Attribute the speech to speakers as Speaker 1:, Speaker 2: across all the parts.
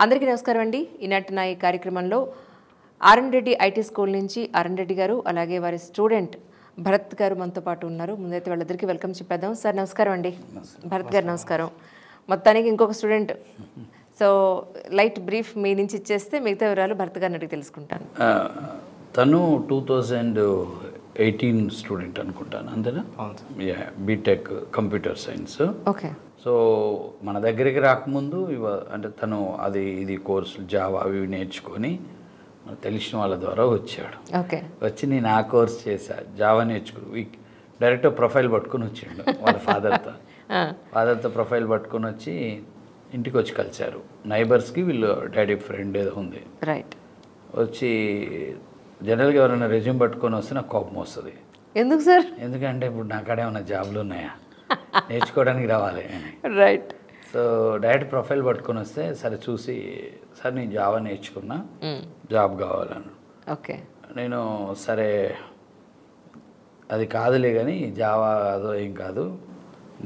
Speaker 1: అందరికీ నమస్కారం అండి. ఈనాటి నా ఈ కార్యక్రమంలో ఆర్ఎన్ రెడ్డి ఐటీ స్కూల్ నుంచి ఆర్ఎన్ రెడ్డి గారు అలాగే వారి స్టూడెంట్ భరత్ గారు మనతో పాటు ఉన్నారు. ముందైతే వాళ్ళిద్దరికీ వెల్కమ్ చెప్పేద్దాం. సార్ నమస్కారం అండి. భరత్ గారు నమస్కారం. మొత్తానికి ఇంకొక స్టూడెంట్, సో లైట్ బ్రీఫ్ మీ నుంచి ఇచ్చేస్తే మిగతా వివరాలు భరత్ గారిని అడిగి తెలుసుకుంటాను.
Speaker 2: తను 2018 స్టూడెంట్ అనుకుంటాను, అంతేనా? BTech computer science.
Speaker 1: Okay.
Speaker 2: So మన దగ్గరికి రాకముందు అంటే తను ఇది కోర్సులు జావా అవి నేర్చుకొని మనకు తెలిసిన వాళ్ళ ద్వారా వచ్చాడు.
Speaker 1: ఓకే.
Speaker 2: వచ్చి నేను ఆ కోర్స్ చేశా, జావా నేర్చుకుని డైరెక్ట్ ప్రొఫైల్ పట్టుకుని వచ్చిండు వాళ్ళ ఫాదర్తో ప్రొఫైల్ పట్టుకుని వచ్చి ఇంటికి వచ్చి కలిశారు. నైబర్స్కి వీళ్ళు డాడీ ఫ్రెండ్ ఏదో ఉంది.
Speaker 1: రైట్.
Speaker 2: వచ్చి జనరల్గా ఎవరైనా రెజ్యూమ్ పట్టుకొని వస్తే నాకు కోపం వస్తుంది.
Speaker 1: ఎందుకు సార్?
Speaker 2: ఎందుకంటే ఇప్పుడు నా కాడ ఏమైనా జాబ్లు ఉన్నాయా, నేర్చుకోవడానికి రావాలి.
Speaker 1: రైట్.
Speaker 2: సో డైరెక్ట్ ప్రొఫైల్ పట్టుకొని వస్తే సరే చూసి, సార్ నేను జావా నేర్చుకున్నా, జాబ్ కావాలను.
Speaker 1: ఓకే.
Speaker 2: నేను సరే అది కాదులే కానీ జావా అదో ఏం కాదు,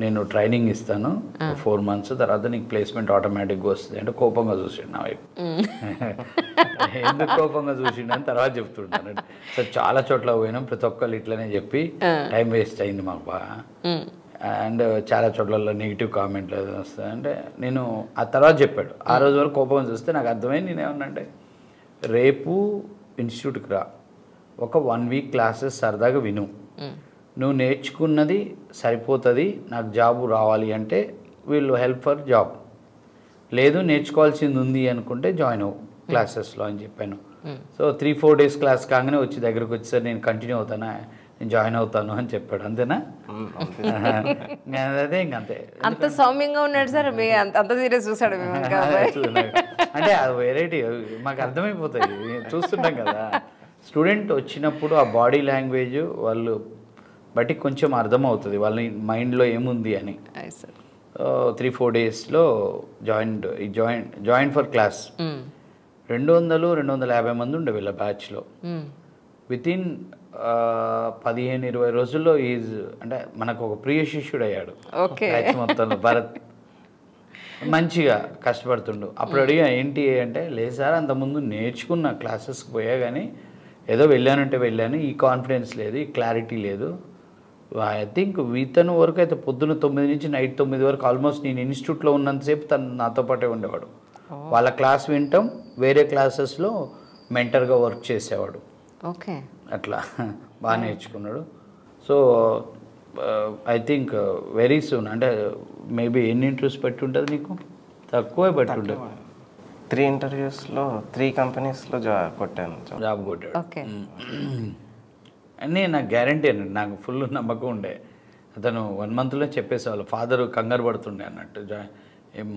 Speaker 2: నేను ట్రైనింగ్ ఇస్తాను 4 months, తర్వాత నీకు ప్లేస్మెంట్ ఆటోమేటిక్గా వస్తుంది అంటే కోపంగా చూసిండు నా వైపు. ఎందుకు కోపంగా చూసిండు అని తర్వాత చెప్తుంటాను. సో చాలా చోట్ల పోయినాం, ప్రతి ఒక్కళ్ళు ఇట్లనే చెప్పి టైం వేస్ట్ అయింది మాకు బాగా. అండ్ చాలా చోట్ల నెగిటివ్ కామెంట్లు వస్తాయి. అంటే నేను ఆ తర్వాత చెప్పాడు, ఆ రోజు వరకు కోపం చూస్తే నాకు అర్థమైంది. నేనేమన్నా అంటే రేపు ఇన్స్టిట్యూట్కి రా, ఒక 1 week క్లాసెస్ సరదాగా విను, నువ్వు నేర్చుకున్నది సరిపోతుంది, నాకు జాబ్ రావాలి అంటే వీళ్ళు హెల్ప్ ఫర్ జాబ్, లేదు నేర్చుకోవాల్సింది ఉంది అనుకుంటే జాయిన్ అవ్వు క్లాసెస్లో అని చెప్పాను. సో 3-4 days క్లాస్ కాగానే వచ్చి దగ్గరకు వచ్చి సార్ నేను కంటిన్యూ అవుతానా, నేను జాయిన్ అవుతాను అని చెప్పాడు. అంతేనా? అదే ఇంకంతే.
Speaker 1: అంత సౌమ్యంగా ఉన్నాడు సార్, అంత సీరియస్ చూసాడు
Speaker 2: అంటే అది వెరైటీ మాకు అర్థమైపోతాయి, చూస్తుంటాం కదా. స్టూడెంట్ వచ్చినప్పుడు ఆ బాడీ లాంగ్వేజ్ వాళ్ళు బట్టి కొంచెం అర్థమవుతుంది వాళ్ళ మైండ్లో ఏముంది అని. 3-4 daysలో జాయిన్ ఫర్ క్లాస్ 200-250 మంది ఉండే వీళ్ళ బ్యాచ్లో. వితిన్ 15-20 రోజుల్లో అంటే మనకు ఒక ప్రియ శిష్యుడు అయ్యాడు బ్యాచ్ మొత్తంలో. భరత్ మంచిగా కష్టపడుతుండు. అప్పుడు అడిగా ఏంటి అంటే, లేదు సార్ అంతకుముందు నేర్చుకున్న క్లాసెస్కి పోయా కానీ ఏదో వెళ్ళానంటే వెళ్ళాను, ఈ కాన్ఫిడెన్స్ లేదు, ఈ క్లారిటీ లేదు. ఐ థింక్ ఇతను వరకు అయితే పొద్దున్న 9 నుంచి నైట్ 9 వరకు ఆల్మోస్ట్ నేను ఇన్స్టిట్యూట్లో ఉన్నంతసేపు తను నాతో పాటే ఉండేవాడు. వాళ్ళ క్లాస్ వింటాం, వేరే క్లాసెస్లో మెంటర్గా వర్క్ చేసేవాడు.
Speaker 1: ఓకే.
Speaker 2: అట్లా బాగా నేర్చుకున్నాడు. So I think very soon, అంటే మేబీ ఎన్ని ఇంటర్వ్యూస్ పెట్టి ఉంటుంది నీకు? తక్కువే పెట్టి ఉంటుంది.
Speaker 3: 3 interviewsలో 3 companiesలో కొట్టాను,
Speaker 2: జాబ్ కొట్టాడు.
Speaker 1: ఓకే.
Speaker 2: అన్నీ నాకు గ్యారంటీ అండి, నాకు ఫుల్ నమ్మకం ఉండే. అతను 1 monthలో చెప్పేసేవాళ్ళు, ఫాదర్ కంగారు పడుతుండే అన్నట్టు,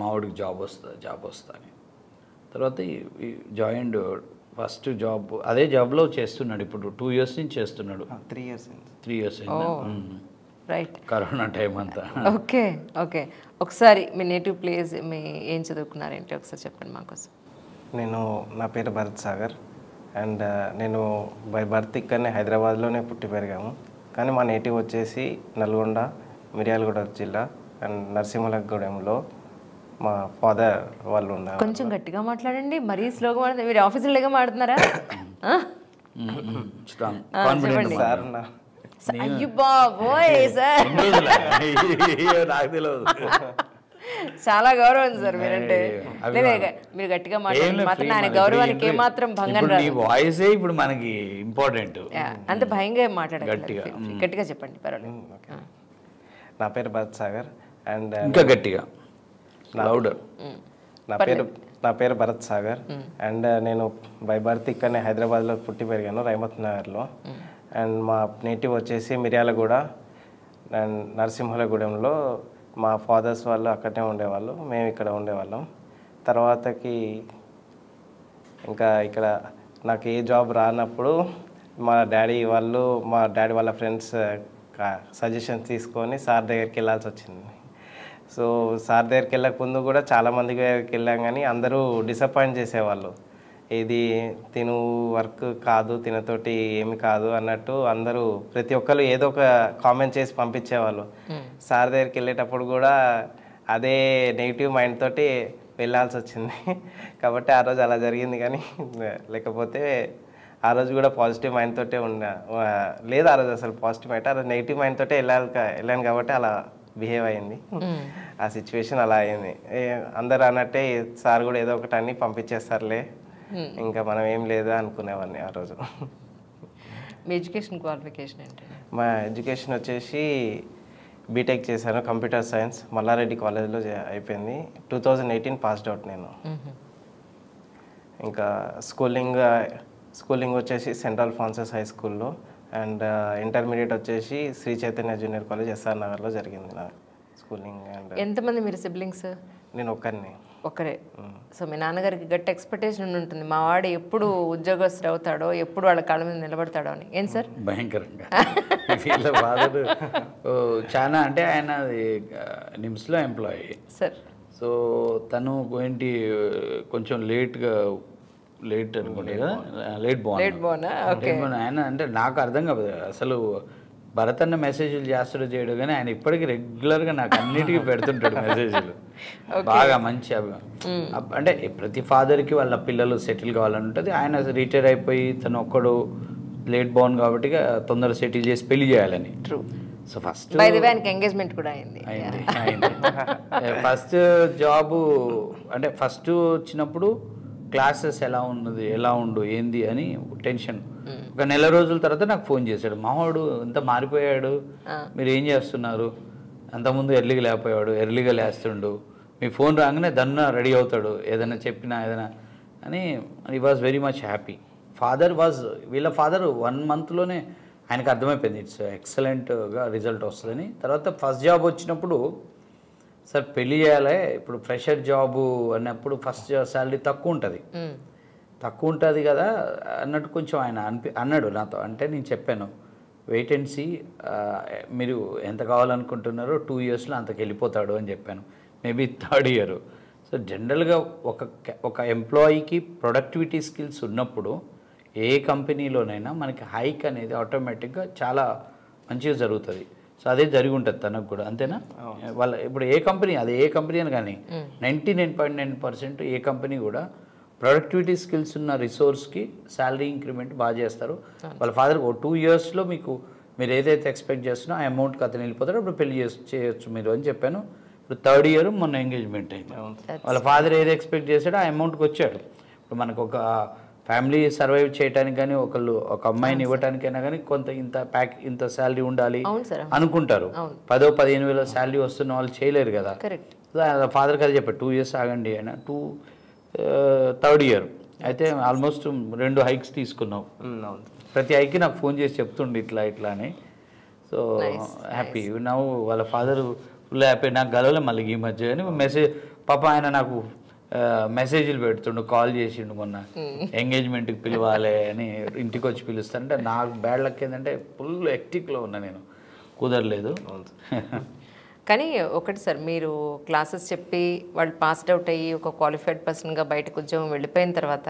Speaker 2: మావాడికి జాబ్ వస్తుంది అని. తర్వాత జాయిన్ ఫస్ట్ జాబ్ అదే జాబ్లో చేస్తున్నాడు. ఇప్పుడు 2 years నుంచి చేస్తున్నాడు.
Speaker 3: 3 years
Speaker 2: అయింది.
Speaker 1: రైట్.
Speaker 2: కరోనా టైం అంతా.
Speaker 1: ఓకే. ఓకే. ఒకసారి మీ నేటివ్ ప్లేస్, మీ ఏం చదువుకున్నారేంటి ఒకసారి చెప్పండి మాకోసం.
Speaker 3: నా పేరు భరత్ సాగర్ అండ్ నేను బై బర్త్ ఇక్కడనే హైదరాబాద్లోనే పుట్టి పెరిగాము. కానీ మా నేటివ్ వచ్చేసి నల్గొండ, మిర్యాలగూడ జిల్లా అండ్ నరసింహలగూడెంలో మా ఫాదర్ వాళ్ళు ఉన్నారు.
Speaker 1: కొంచెం గట్టిగా మాట్లాడండి, మరీ స్లోగా మాట్లాడండి. మీరు ఆఫీసులో మాట్లాడుతున్నారా?
Speaker 2: చెప్పండి
Speaker 3: సార్.
Speaker 1: అయ్యో బాబోయ్ సార్,
Speaker 2: నాకు తెలియదు.
Speaker 1: చాలా గౌరవం సార్ మీరంటే. మీరు గట్టిగా మాట్లాడండి, ఆయన గౌరవానికి ఏమాత్రం భంగం రాదు.
Speaker 2: వాయిసే ఇప్పుడు మనకి ఇంపార్టెంట్.
Speaker 1: అంత భయంగా మాట్లాడండి, గట్టిగా చెప్పండి పర్వాలేదు.
Speaker 3: నా పేరు భరత్ సాగర్ అండ్
Speaker 2: ఇంకా గట్టిగా లౌడర్.
Speaker 3: నా పేరు భరత్ సాగర్ అండ్ నేను బై బర్త్ ఇక్కడనే హైదరాబాద్లో పుట్టి పెరిగాను, రైమత్ నగర్లో. అండ్ మా నేటివ్ వచ్చేసి మిర్యాలగూడ అండ్ నరసింహలగూడెంలో. మా ఫాదర్స్ వాళ్ళు అక్కడనే ఉండేవాళ్ళు, మేము ఇక్కడ ఉండేవాళ్ళం. తర్వాతకి ఇంకా ఇక్కడ నాకు ఏ జాబ్ రానప్పుడు మా డాడీ వాళ్ళ ఫ్రెండ్స్ సజెషన్స్ తీసుకొని సార్ దగ్గరికి వెళ్ళాల్సి వచ్చింది. సో సార్ దగ్గరికి వెళ్ళక ముందు కూడా చాలామంది దగ్గరికి వెళ్ళాం, కానీ అందరూ డిసప్పాయింట్ చేసేవాళ్ళు. ఇది తిను వర్క్ కాదు, తినతోటి ఏమి కాదు అన్నట్టు అందరూ ప్రతి ఒక్కరు ఏదో ఒక కామెంట్ చేసి పంపించేవాళ్ళు. సార్ దగ్గరికి వెళ్ళేటప్పుడు కూడా అదే నెగిటివ్ మైండ్ తోటి వెళ్ళాల్సి వచ్చింది. కాబట్టి ఆ రోజు అలా జరిగింది. కానీ లేకపోతే ఆ రోజు కూడా పాజిటివ్ మైండ్ తోటే లేదు. ఆ రోజు అసలు పాజిటివ్ మైండ్, ఆ రోజు నెగిటివ్ మైండ్ తోటే వెళ్ళాను కాబట్టి అలా బిహేవ్ అయింది. ఆ సిచ్యువేషన్ అలా అయింది. అందరు అన్నట్టే సార్ కూడా ఏదో ఒకటి అన్ని పంపించేస్తారులే, ఇంకా మనం ఏం లేదా అనుకునేవాడిని ఆ రోజు.
Speaker 1: మీ ఎడ్యుకేషన్ క్వాలిఫికేషన్ ఏంటి?
Speaker 3: మా ఎడ్యుకేషన్ వచ్చేసి బీటెక్ చేశాను, కంప్యూటర్ సైన్స్ మల్లారెడ్డి కాలేజ్లో అయిపోయింది. 2018 పాస్డ్ అవుట్ నేను. ఇంకా స్కూలింగ్ వచ్చేసి సెంట్రల్ ఫాన్సెస్ హై స్కూల్లో, అండ్ ఇంటర్మీడియట్ వచ్చేసి Sri Chaitanya junior college SR నగర్లో జరిగింది నా స్కూలింగ్. అండ్
Speaker 1: ఎంతమంది మీరు సిబ్లింగ్స్?
Speaker 3: నేను ఒక్కరిని.
Speaker 1: ఒక్కరే. సో మీ నాన్నగారికి గట్టి ఎక్స్పెక్టేషన్ ఉంటుంది, మా వాడు ఎప్పుడు ఉద్యోగస్తుడు అవుతాడో, ఎప్పుడు వాళ్ళ కాళ్ళ మీద నిలబడతాడో అని. ఏం సార్?
Speaker 2: భయంకరంగా వీళ్ళ ఫాదర్ చాలా, అంటే ఆయన నిమ్స్లో ఎంప్లాయీ
Speaker 1: సార్.
Speaker 2: సో తను ఏంటి కొంచెం లేట్ అనుకుంటే కదా, లేట్ బాన్ ఆయన. అంటే నాకు అర్థం కాదు అసలు, భరత్ అన్న మెసేజ్లు చేస్తాడు చేయడు, కానీ ఆయన ఇప్పటికీ రెగ్యులర్గా నాకు అన్నిటికీ పెడుతుంటాడు మెసేజ్లు. బాగా మంచి అంటే ప్రతి ఫాదర్కి వాళ్ళ పిల్లలు సెటిల్ కావాలని ఉంటుంది. ఆయన రిటైర్ అయిపోయి తను ఒక్కడు లేట్ బాన్ కాబట్టి తొందరగా సెటిల్ చేసి పెళ్లి చేయాలని.
Speaker 1: ట్రూ.
Speaker 2: సో ఫస్ట్
Speaker 1: ఎంగేజ్మెంట్ కూడా అయింది.
Speaker 2: ఫస్ట్ జాబు అంటే ఫస్ట్ వచ్చినప్పుడు క్లాసెస్ ఎలా ఉండు ఏంది అని టెన్షన్. ఒక నెల రోజుల తర్వాత నాకు ఫోన్ చేశాడు, మావాడు ఇంత మారిపోయాడు, మీరు ఏం చేస్తున్నారు, అంతకుముందు ఎర్లీగా లేకపోయాడు, ఎర్లీగా లేస్తుండు, మీ ఫోన్ రాగానే దన్న రెడీ అవుతాడు, ఏదైనా చెప్పినా ఏదైనా అని. ఈ వాజ్ వెరీ మచ్ హ్యాపీ. వీళ్ళ ఫాదర్ 1 monthలోనే ఆయనకు అర్థమైపోయింది ఇట్స్ ఎక్సలెంట్గా రిజల్ట్ వస్తుందని. తర్వాత ఫస్ట్ జాబ్ వచ్చినప్పుడు సార్ పెళ్ళి చేయాలి, ఇప్పుడు ఫ్రెషర్ జాబు అన్నప్పుడు ఫస్ట్ శాలరీ తక్కువ ఉంటుంది కదా అన్నట్టు కొంచెం ఆయన అన్నాడు నాతో. అంటే నేను చెప్పాను, వెయిట్ అండ్ సీ, మీరు ఎంత కావాలనుకుంటున్నారో 2 yearsలో అంతకు వెళ్ళిపోతాడు అని చెప్పాను. Maybe 3rd year. సో జనరల్గా ఒక ఎంప్లాయీకి ప్రొడక్టివిటీ స్కిల్స్ ఉన్నప్పుడు ఏ కంపెనీలోనైనా మనకి హైక్ అనేది ఆటోమేటిక్గా చాలా మంచిగా జరుగుతుంది. సో అదే జరిగి ఉంటుంది తనకు కూడా, అంతేనా? వాళ్ళ ఇప్పుడు ఏ కంపెనీ అని కానీ 99.9% ఏ కంపెనీ కూడా ప్రొడక్టివిటీ స్కిల్స్ ఉన్న రిసోర్స్కి శాలరీ ఇంక్రిమెంట్ బాగా చేస్తారు. వాళ్ళ ఫాదర్ 2 yearsలో మీరు ఏదైతే ఎక్స్పెక్ట్ చేస్తున్నా ఆ అమౌంట్కి అతను వెళ్ళిపోతారో అప్పుడు పెళ్లి చేయొచ్చు మీరు అని చెప్పాను. ఇప్పుడు 3rd year మొన్న ఎంగేజ్మెంట్ అయింది. వాళ్ళ ఫాదర్ ఏది ఎక్స్పెక్ట్ చేశాడో ఆ అమౌంట్కి వచ్చాడు. ఇప్పుడు మనకు ఒక ఫ్యామిలీ సర్వైవ్ చేయడానికి కానీ ఒక అమ్మాయిని ఇవ్వడానికైనా కానీ కొంత ఇంత శాలరీ ఉండాలి అనుకుంటారు. 10,000-15,000 శాలరీ వస్తున్న వాళ్ళు చేయలేరు కదా. ఫాదర్ కదా చెప్పారు 2 years ఆగండి అయినా. 3rd year అయితే ఆల్మోస్ట్ 2 hikes తీసుకున్నావు. ప్రతి హైక్కి నాకు ఫోన్ చేసి చెప్తుండే ఇట్లా అని. సో హ్యాపీ నవ్వు. వాళ్ళ ఫాదర్ ఫుల్ హ్యాపీ. నాకు గలవలే మళ్ళీ ఈ మధ్య అని మెసేజ్ పాప ఆయన నాకు మెసేజ్లు పెడుతుండు, కాల్ చేసిండు మొన్న ఎంగేజ్మెంట్కి పిలవాలి అని, ఇంటికి వచ్చి పిలుస్తానంటే నాకు బ్యాడ్ లక్ ఏంటంటే ఫుల్ హెక్టిక్లో ఉన్నా, నేను కుదరలేదు.
Speaker 1: కానీ ఒకటి సార్, మీరు క్లాసెస్ చెప్పి వాళ్ళు పాస్డ్ అవుట్ అయ్యి ఒక క్వాలిఫైడ్ పర్సన్గా బయటకు ఉద్యోగం వెళ్ళిపోయిన తర్వాత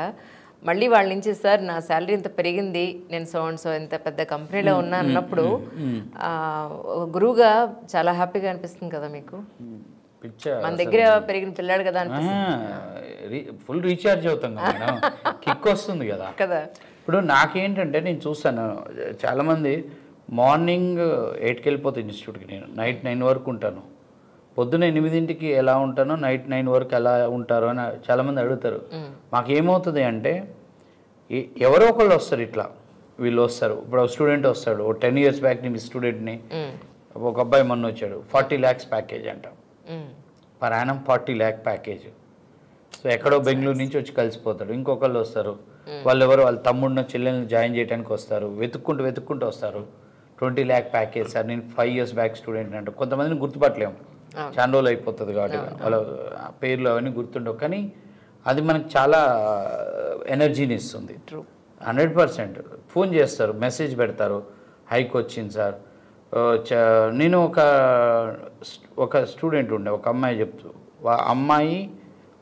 Speaker 1: మళ్ళీ వాళ్ళ నుంచి సార్ నా శాలరీ ఇంత పెరిగింది, నేను సో ఇంత పెద్ద కంపెనీలో ఉన్నా అన్నప్పుడు గురువుగా చాలా హ్యాపీగా అనిపిస్తుంది కదా మీకు? మన దగ్గర పెరిగిన పిల్లాడు కదా అనిపిస్తుంది.
Speaker 2: ఫుల్ రీఛార్జ్ అవుతాం కదా, కిక్ వస్తుంది కదా. ఇప్పుడు నాకేంటంటే నేను చూస్తాను చాలామంది మార్నింగ్ 8కి వెళ్ళిపోతాను ఇన్స్టిట్యూట్కి, నేను నైట్ 9 వరకు ఉంటాను. పొద్దున్న 8ంటికి ఎలా ఉంటానో నైట్ 9 వరకు ఎలా ఉంటారో అని చాలామంది అడుగుతారు. మాకేమవుతుంది అంటే ఎవరో ఒకళ్ళు వస్తారు, ఇట్లా వీళ్ళు వస్తారు. ఇప్పుడు స్టూడెంట్ వస్తాడు, 10 years బ్యాక్ నేను స్టూడెంట్ని, ఒక అబ్బాయి మొన్న వచ్చాడు, 40 lakhs ప్యాకేజ్ అంట per annum, 40 lakh package. So ఎక్కడో బెంగళూరు నుంచి వచ్చి కలిసిపోతాడు. ఇంకొకళ్ళు వస్తారు, వాళ్ళ తమ్ముడిని చెల్లెల్ని జాయిన్ చేయడానికి వస్తారు, వెతుక్కుంటూ వస్తారు. 20 lakh ప్యాకేజ్ సార్, నేను 5 years బ్యాక్ స్టూడెంట్ అంట. కొంతమందిని గుర్తుపట్టలేము, చాలా రోజులు అయిపోతుంది కాబట్టి వాళ్ళ పేర్లు అవన్నీ గుర్తుండవు. కానీ అది మనకు చాలా ఎనర్జీని ఇస్తుంది. 100% ఫోన్ చేస్తారు, మెసేజ్ పెడతారు, హైక్ వచ్చింది సార్. నేను ఒక స్టూడెంట్ ఉండే, ఒక అమ్మాయి చెప్తూ, అమ్మాయి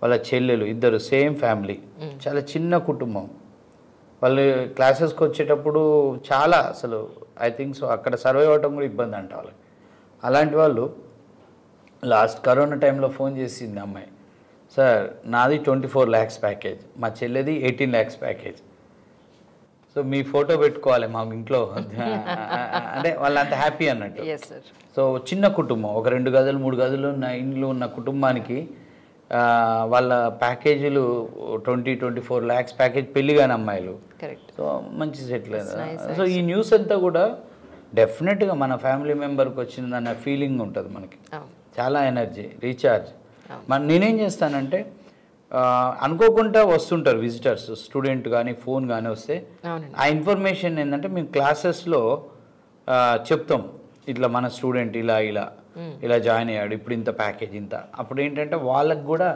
Speaker 2: వాళ్ళ చెల్లెలు ఇద్దరు సేమ్ ఫ్యామిలీ, చాలా చిన్న కుటుంబం. వాళ్ళు క్లాసెస్కి వచ్చేటప్పుడు చాలా అసలు ఐ థింక్ సో అక్కడ సర్వైవ్ అవ్వటం కూడా ఇబ్బంది అంట వాళ్ళకి. అలాంటి వాళ్ళు లాస్ట్ కరోనా టైంలో ఫోన్ చేసింది అమ్మాయి, సార్ నాది 24 lakhs ప్యాకేజ్, మా చెల్లెది 18 lakhs ప్యాకేజ్. సో మీ ఫోటో పెట్టుకోవాలి మాకు ఇంట్లో అంటే వాళ్ళు అంత హ్యాపీ అన్నట్టు. సో చిన్న కుటుంబం, ఒక 2 గదులు 3 గదులు ఉన్న ఇండ్లు ఉన్న కుటుంబానికి వాళ్ళ ప్యాకేజీలు 24 lakhs ప్యాకేజ్, పెళ్లి కాని అమ్మాయిలు. సో మంచి సెటిల్. సో ఈ న్యూస్ అంతా కూడా డెఫినెట్గా మన ఫ్యామిలీ మెంబర్కి వచ్చిందన్న ఫీలింగ్ ఉంటుంది మనకి, చాలా ఎనర్జీ రీఛార్జ్. నేనేం చేస్తానంటే అనుకోకుండా వస్తుంటారు విజిటర్స్, స్టూడెంట్ కానీ ఫోన్ కానీ వస్తే ఆ ఇన్ఫర్మేషన్ ఏంటంటే మేము క్లాసెస్లో చెప్తాం, ఇట్లా మన స్టూడెంట్ ఇలా జాయిన్ అయ్యాడు, ఇప్పుడు ఇంత ప్యాకేజ్ ఇంత. అప్పుడు ఏంటంటే వాళ్ళకు కూడా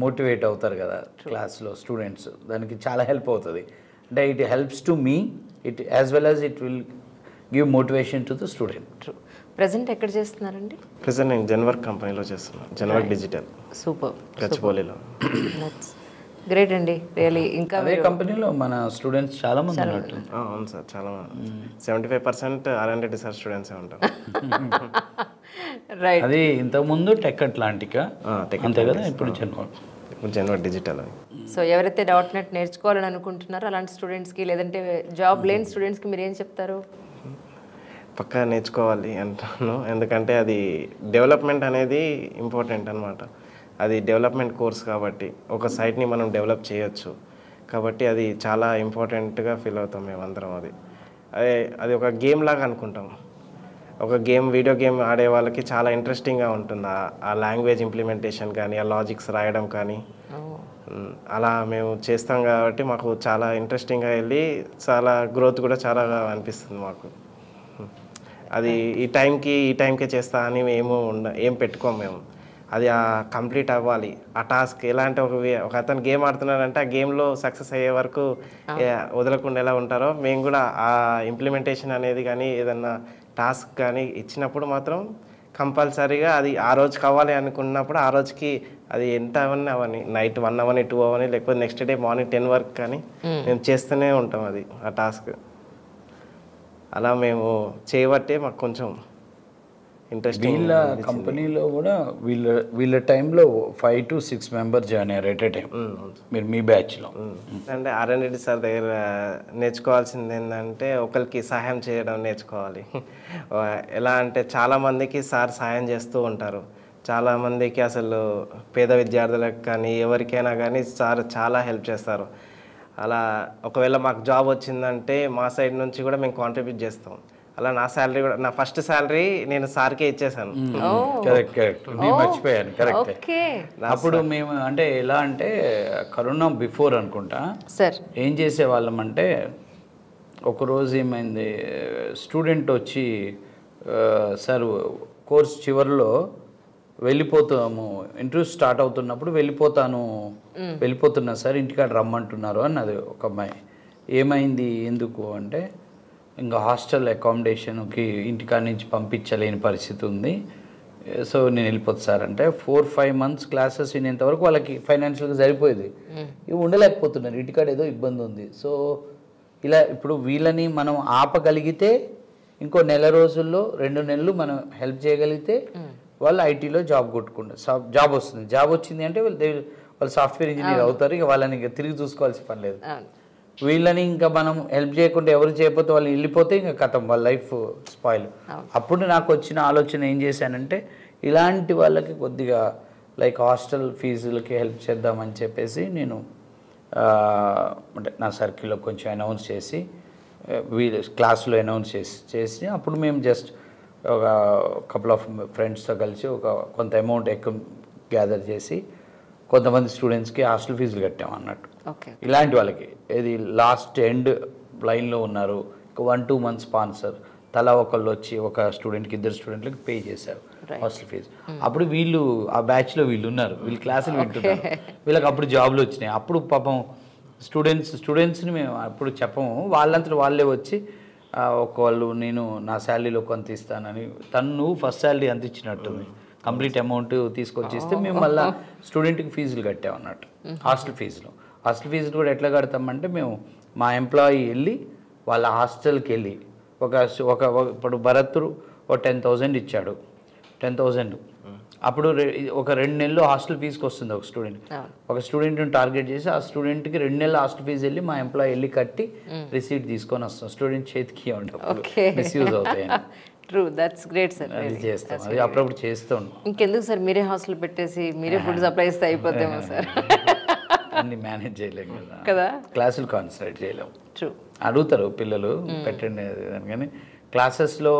Speaker 2: మోటివేట్ అవుతారు కదా క్లాస్లో స్టూడెంట్స్, దానికి చాలా హెల్ప్ అవుతుంది. అంటే it helps to me, it as well as it will give motivation to the student.
Speaker 1: Present ఎక్కడ చేస్తున్నారండి?
Speaker 3: ప్రెసెంట్ నేను జెన్వర్క్ కంపెనీలో చేస్తున్నాను, జెన్వర్క్ డిజిటల్.
Speaker 1: సూపర్.
Speaker 3: గచ్చిబౌలిలో.
Speaker 1: గ్రేట్ అండి రియలీ. ఇంకా
Speaker 2: అదే కంపెనీలో మన స్టూడెంట్స్ చాలా మంది ఉన్నట్టు.
Speaker 3: అవును సార్, చాలా 75% R&D సార్ స్టూడెంట్సే ఉంటారు.
Speaker 1: రైట్.
Speaker 2: అది ఇంతకుముందు టెక్ అట్లాంటికా అంతే కదా, ఇప్పుడు
Speaker 3: జెన్వర్క్ డిజిటల్.
Speaker 1: సో ఎవరైతే .NET నేర్చుకోవాలని అనుకుంటున్నారో అలాంటి స్టూడెంట్స్కి, లేదంటే జాబ్ లేని స్టూడెంట్స్కి మీరు ఏం చెప్తారు?
Speaker 3: పక్కా నేర్చుకోవాలి అంటాను, ఎందుకంటే అది డెవలప్మెంట్ అనేది ఇంపార్టెంట్ అనమాట. అది డెవలప్మెంట్ కోర్స్ కాబట్టి ఒక సైట్ని మనం డెవలప్ చేయొచ్చు కాబట్టి అది చాలా ఇంపార్టెంట్గా ఫీల్ అవుతాం మేమందరం. అది ఒక గేమ్ లాగా అనుకుంటాం. ఒక వీడియో గేమ్ ఆడే వాళ్ళకి చాలా ఇంట్రెస్టింగ్గా ఉంటుంది ఆ లాంగ్వేజ్ ఇంప్లిమెంటేషన్ కానీ, ఆ లాజిక్స్ రాయడం కానీ. అలా మేము చేస్తాం కాబట్టి మాకు చాలా ఇంట్రెస్టింగ్గా వెళ్ళి చాలా గ్రోత్ కూడా చాలా అనిపిస్తుంది మాకు. అది ఈ టైంకే చేస్తా అని ఏం పెట్టుకోము మేము. అది కంప్లీట్ అవ్వాలి ఆ టాస్క్. ఎలా అంటే ఒక అతను గేమ్ ఆడుతున్నాడంటే ఆ గేమ్లో సక్సెస్ అయ్యే వరకు వదలకుండా ఎలా ఉంటారో మేము కూడా ఆ ఇంప్లిమెంటేషన్ అనేది కానీ ఏదన్నా టాస్క్ కానీ ఇచ్చినప్పుడు మాత్రం కంపల్సరీగా అది ఆ రోజుకి అవ్వాలి అనుకున్నప్పుడు ఆ రోజుకి అది ఎంత అవన్నీ నైట్ 1 అవని 2 అవని లేకపోతే నెక్స్ట్ డే మార్నింగ్ 10 వరకు కానీ మేము చేస్తూనే ఉంటాం అది ఆ టాస్క్. అలా మేము చేయబట్టే మాకు కొంచెం ఇంట్రెస్టింగ్.
Speaker 2: వీళ్ళ కంపెనీలో కూడా వీళ్ళ టైంలో 5 to 6 members జాయిన్ అయ్యారు ఎట్ ఏ టైం మీరు మీ బ్యాచ్లో.
Speaker 3: అంటే R&D సార్ దగ్గర నేర్చుకోవాల్సింది ఏంటంటే ఒకరికి సహాయం చేయడం నేర్చుకోవాలి. ఎలా అంటే చాలామందికి సార్ సహాయం చేస్తూ ఉంటారు, చాలామందికి అసలు పేద విద్యార్థులకు కానీ ఎవరికైనా కానీ సార్ చాలా హెల్ప్ చేస్తారు. అలా ఒకవేళ మాకు జాబ్ వచ్చిందంటే మా సైడ్ నుంచి కూడా మేము కాంట్రిబ్యూట్ చేస్తాం. అలా నా శాలరీ కూడా, నా ఫస్ట్ శాలరీ నేను సార్కే ఇచ్చేసాను.
Speaker 2: కరెక్ట్, నేను మర్చిపోయాను. కరెక్ట్. అప్పుడు మేము అంటే ఎలా అంటే కరోనా బిఫోర్ అనుకుంటా
Speaker 1: సార్
Speaker 2: ఏం చేసేవాళ్ళం అంటే, ఒకరోజు ఏమైంది, స్టూడెంట్ వచ్చి సార్ కోర్స్ చివరిలో వెళ్ళిపోతాము, ఇంటర్వ్యూ స్టార్ట్ అవుతున్నప్పుడు వెళ్ళిపోతున్నా సార్, ఇంటికాడ రమ్మంటున్నారు అన్నది ఒక అమ్మాయి. ఏమైంది ఎందుకు అంటే, ఇంకా హాస్టల్ అకామిడేషన్కి ఇంటికాడ నుంచి పంపించలేని పరిస్థితి ఉంది, సో నేను వెళ్ళిపోతా సార్ అంటే 4-5 months క్లాసెస్ వినేంతవరకు వాళ్ళకి ఫైనాన్షియల్గా సరిపోయేది. ఇవి ఉండలేకపోతున్నారు, ఇంటికాడ ఏదో ఇబ్బంది ఉంది. సో ఇలా ఇప్పుడు వీళ్ళని మనం ఆపగలిగితే ఇంకో 1 నెల రోజుల్లో 2 నెలలు మనం హెల్ప్ చేయగలిగితే వాళ్ళు ఐటీలో జాబ్ కొట్టుకుంటారు, జాబ్ వస్తుంది. జాబ్ వచ్చింది అంటే వాళ్ళు సాఫ్ట్వేర్ ఇంజనీర్ అవుతారు, ఇక వాళ్ళని ఇంకా తిరిగి చూసుకోవాల్సిన పని లేదు. వీళ్ళని ఇంకా మనం హెల్ప్ చేయకుండా ఎవరు చేయకపోతే వాళ్ళు వెళ్ళిపోతే ఇంకా కథం, వాళ్ళ లైఫ్ స్పాయిల్. అప్పుడు నాకు వచ్చిన ఆలోచన ఏం చేశానంటే, ఇలాంటి వాళ్ళకి కొద్దిగా లైక్ హాస్టల్ ఫీజులకి హెల్ప్ చేద్దామని చెప్పేసి నేను అంటే నా సర్కిల్లో కొంచెం అనౌన్స్ చేసి, వీళ్ళు క్లాస్లో అనౌన్స్ చేసి అప్పుడు మేము జస్ట్ ఒక కపుల్ ఆఫ్ ఫ్రెండ్స్తో కలిసి కొంత అమౌంట్ ఎక్కువ గ్యాదర్ చేసి కొంతమంది స్టూడెంట్స్కి హాస్టల్ ఫీజులు కట్టాం అన్నట్టు. ఇలాంటి వాళ్ళకి ఇది లాస్ట్ ఎండ్ లైన్లో ఉన్నారు, 1-2 months స్పాన్సర్ తలా ఒకళ్ళు వచ్చి ఒక స్టూడెంట్కి 2 స్టూడెంట్లకి పే చేశారు హాస్టల్ ఫీజు. అప్పుడు వీళ్ళు ఆ బ్యాచ్లో వీళ్ళు ఉన్నారు, వీళ్ళు క్లాసులు వింటున్నారు, వీళ్ళకి అప్పుడు జాబ్లు వచ్చినాయి. అప్పుడు పాపం స్టూడెంట్స్ని మేము అప్పుడు చెప్పము, వాళ్ళంతా వాళ్ళే వచ్చి ఒకళ్ళు నేను నా శాలరీలో కొంత ఇస్తానని, తను ఫస్ట్ శాలరీ అంత ఇచ్చినట్టుంది, కంప్లీట్ అమౌంట్ తీసుకొచ్చి ఇస్తే మేము మళ్ళీ స్టూడెంట్కి ఫీజులు కట్టామన్నట్టు. హాస్టల్ ఫీజులు కూడా ఎట్లా కడతామంటే, మేము మా ఎంప్లాయీ వెళ్ళి వాళ్ళ హాస్టల్కి వెళ్ళి ఇప్పుడు భరత్ ఒక 10,000 ఇచ్చాడు, 10,000 అప్పుడు ఒక 2 నెలలు హాస్టల్ ఫీజుకి వస్తుంది ఒక స్టూడెంట్. ఒక స్టూడెంట్ని టార్గెట్ చేసి ఆ స్టూడెంట్కి 2 నెలలు హాస్టల్ ఫీజు వెళ్ళి మా ఎంప్లాయీ వెళ్ళి కట్టి రిసీట్ తీసుకొని వస్తాం. స్టూడెంట్ చేతికి మిస్యూజ్ అవుతాయి.
Speaker 1: True, that's great sir.
Speaker 2: అది చేస్తాం, అది అప్పుడప్పుడు చేస్తూ ఉంటాం.
Speaker 1: ఇంకెందుకు సార్ మీరే హాస్టల్ పెట్టేసి మీరే ఫుడ్ సప్లై చేస్తే అయిపోతేమో సార్.
Speaker 2: అన్ని మేనేజ్ చేయలేము
Speaker 1: కదా,
Speaker 2: క్లాసులు కాన్సన్ట్రేట్ చేయలేము.
Speaker 1: ట్రూ,
Speaker 2: అడుగుతారు పిల్లలు పెట్టండి కానీ క్లాసెస్లో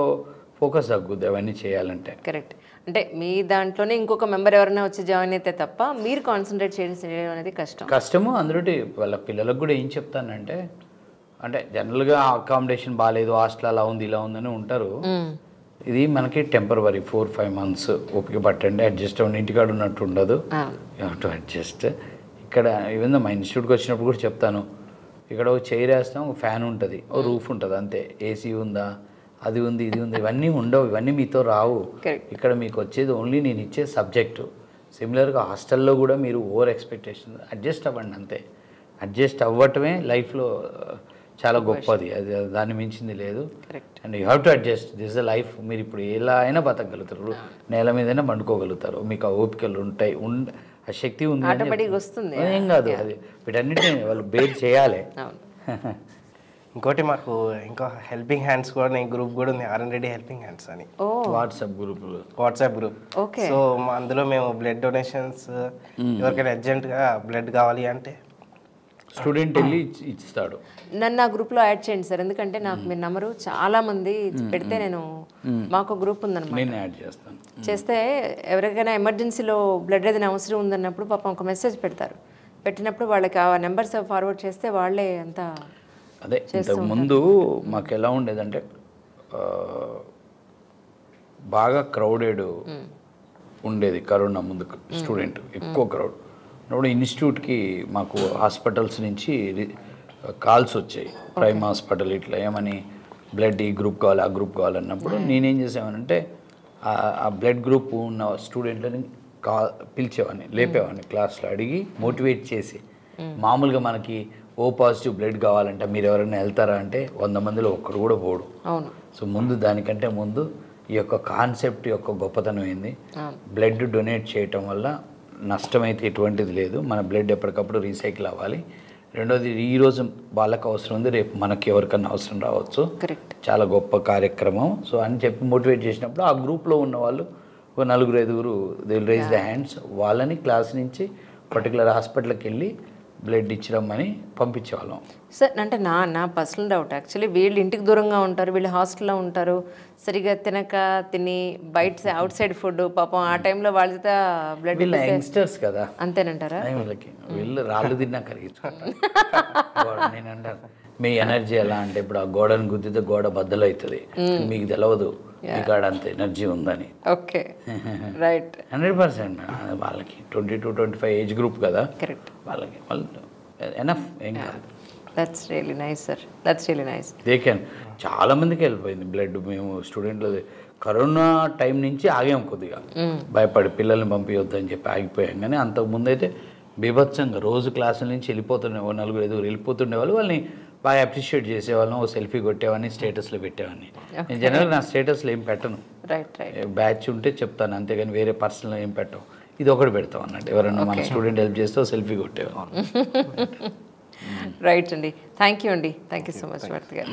Speaker 2: ఫోకస్ తగ్గుద్ది అవన్నీ చేయాలంటే.
Speaker 1: కరెక్ట్. అంటే మీ దాంట్లోనే ఇంకొక మెంబర్ ఎవరైనా వచ్చి జాయిన్ అయితే తప్ప మీరు కాన్సన్ట్రేట్ చేయడం అనేది కష్టము.
Speaker 2: అందులో వాళ్ళ పిల్లలకు కూడా ఏం చెప్తానంటే, అంటే జనరల్గా అకామిడేషన్ బాగాలేదు, హాస్టల్ అలా ఉంది ఇలా ఉందని ఉంటారు. ఇది మనకి టెంపరవరీ 4-5 months ఓపిక పట్టండి, అడ్జస్ట్ అవ్వండి. ఇంటికాడ ఉన్నట్టు ఉండదు, టు అడ్జస్ట్. ఇక్కడ ఈవెన్ మా ఇన్స్టిట్యూట్కి వచ్చినప్పుడు కూడా చెప్తాను, ఇక్కడ ఒక చైర్ వేస్తాం, ఒక ఫ్యాన్ ఉంటుంది, ఒక రూఫ్ ఉంటుంది, అంతే. ఏసీ ఉందా, అది ఉంది, ఇది ఉంది, ఇవన్నీ ఉండవు, ఇవన్నీ మీతో రావు. ఇక్కడ మీకు వచ్చేది ఓన్లీ నేను ఇచ్చే సబ్జెక్టు. సిమిలర్గా హాస్టల్లో కూడా మీరు ఓవర్ ఎక్స్పెక్టేషన్ అడ్జస్ట్ అవ్వండి, అంతే. అడ్జస్ట్ అవ్వటమే లైఫ్లో చాలా గొప్పది, అది దాన్ని మించింది లేదు. And you have to adjust, this the life. మీరు ఇప్పుడు ఎలా అయినా బతకగలుగుతారు, నేల మీదైనా పండుకోగలుగుతారు, మీకు ఆ ఓపికలు ఉంటాయి, ఆ శక్తి ఉంది,
Speaker 1: వస్తుంది,
Speaker 2: ఏం కాదు. అది వీటన్నిటిని వాళ్ళు బేర్ చేయాలి.
Speaker 3: ఇంకోటి మాకు ఇంకో హెల్పింగ్ హ్యాండ్స్ కూడా గ్రూప్ కూడా ఉంది, R&D హెల్పింగ్ హ్యాండ్స్ అని
Speaker 2: వాట్సాప్ గ్రూప్.
Speaker 3: సో అందులో మేము బ్లడ్ డొనేషన్స్, ఎవరికైనా అర్జెంట్గా బ్లడ్ కావాలి అంటే
Speaker 2: స్టూడెంట్ వెళ్ళి ఇస్తాడు.
Speaker 1: నన్ను ఆ గ్రూప్లో యాడ్ చేయండి సార్, ఎందుకంటే నాకు మీ నెంబరు చాలా మంది పెడితే నేను, మాకు గ్రూప్ ఉందన్నమాట,
Speaker 2: నేను యాడ్ చేస్తాను.
Speaker 1: చేస్తే ఎవరికైనా ఎమర్జెన్సీలో బ్లడ్ ఏదైనా అవసరం ఉందన్నప్పుడు పాపం ఒక మెసేజ్ పెడతారు, పెట్టినప్పుడు వాళ్ళకి ఆ నెంబర్స్ ఫార్వర్డ్ చేస్తే వాళ్ళే అంతా.
Speaker 2: అదే ఇంతకు ముందు మాకు ఎలా ఉండేదంటే బాగా క్రౌడెడ్ ఉండేది కరోనా ముందు, స్టూడెంట్ ఎక్కువ క్రౌడ్. అప్పుడు ఇన్స్టిట్యూట్కి మాకు హాస్పిటల్స్ నుంచి కాల్స్ వచ్చాయి, ప్రైమ్ హాస్పిటల్ ఇట్లా ఏమని బ్లడ్ ఈ గ్రూప్ కావాలి, ఆ గ్రూప్ కావాలన్నప్పుడు నేనేం చేసామనంటే ఆ బ్లడ్ గ్రూప్ ఉన్న స్టూడెంట్లని పిలిచేవాడిని, లేపేవాడిని, క్లాస్లో అడిగి మోటివేట్ చేసి. మామూలుగా మనకి ఓ పాజిటివ్ బ్లడ్ కావాలంటే మీరు ఎవరైనా వెళ్తారా అంటే 100 మందిలో ఒక్కడు కూడా పోడు. సో ముందు దానికంటే ముందు ఈ యొక్క కాన్సెప్ట్ యొక్క గొప్పతనం ఏంది, బ్లడ్ డొనేట్ చేయటం వల్ల నష్టమైతే ఎటువంటిది లేదు, మన బ్లడ్ ఎప్పటికప్పుడు రీసైకిల్ అవ్వాలి. రెండోది, ఈరోజు వాళ్ళకి అవసరం ఉంది, రేపు మనకి ఎవరికన్నా అవసరం రావచ్చు, చాలా గొప్ప కార్యక్రమం. సో అని చెప్పి మోటివేట్ చేసినప్పుడు ఆ గ్రూప్లో ఉన్న వాళ్ళు ఒక 4-5 they will raise the hands, వాళ్ళని క్లాస్ నుంచి పర్టికులర్ హాస్పిటల్కి వెళ్ళి బ్లడ్ ఇచ్చిరమ్మని పంపించేవాళ్ళం.
Speaker 1: సార్ అంటే నా పర్సనల్ డౌట్, యాక్చువల్లీ వీళ్ళు ఇంటికి దూరంగా ఉంటారు, వీళ్ళు హాస్టల్లో ఉంటారు, సరిగా తిని బయట అవుట్ సైడ్ ఫుడ్, పాపం ఆ టైంలో వాళ్ళతో బ్లడ్,
Speaker 2: యంగ్స్టర్స్ కదా,
Speaker 1: అంతేనంటారా?
Speaker 2: వీళ్ళకి వీళ్ళు రాళ్ళు తిన్నా కరిగించుకుంటారు. నేను అంటాను, మీ ఎనర్జీ ఎలా అంటే ఇప్పుడు ఆ గోడను గుద్దితే గోడ బద్దలవుతుంది, మీకు తెలవదు ఇక్కడ అంత ఎనర్జీ ఉందని.
Speaker 1: Okay, right,
Speaker 2: 100%. వాళ్ళకి 22-25 ఏజ్ గ్రూప్ కదా, వాళ్ళకి వాళ్ళు ఎనఫ్, ఏం కాదు.
Speaker 1: That's really nice sir, that's really nice.
Speaker 2: They can. చాలా మందికి వెళ్ళిపోయింది బ్లడ్. మేము స్టూడెంట్లు కరోనా టైం నుంచి ఆగాం, కొద్దిగా భయపడి పిల్లల్ని పంపించొద్దని చెప్పి ఆగిపోయాం. కానీ అంతకుముందు అయితే బీభత్సంగా రోజు క్లాసుల నుంచి వెళ్ళిపోతుండే, 4-5 వెళ్ళిపోతుండే వాళ్ళు, వాళ్ళని బాగా అప్రిషియేట్ చేసేవాళ్ళం, ఓ సెల్ఫీ కొట్టేవాడిని, స్టేటస్లో పెట్టేవాడిని. నేను జనరల్గా నా స్టేటస్లో ఏం పెట్టను, బ్యాచ్ ఉంటే చెప్తాను, అంతేగాని వేరే పర్సనల్ ఏం పెట్టాం. ఇది ఒకటి పెడతాం అన్నట్టు, ఎవరైనా మన స్టూడెంట్ హెల్ప్ చేస్తే సెల్ఫీ కొట్టేవాళ్ళం.
Speaker 1: రైట్ అండి, థ్యాంక్ యూ అండి, thank you so much Bharat గారు.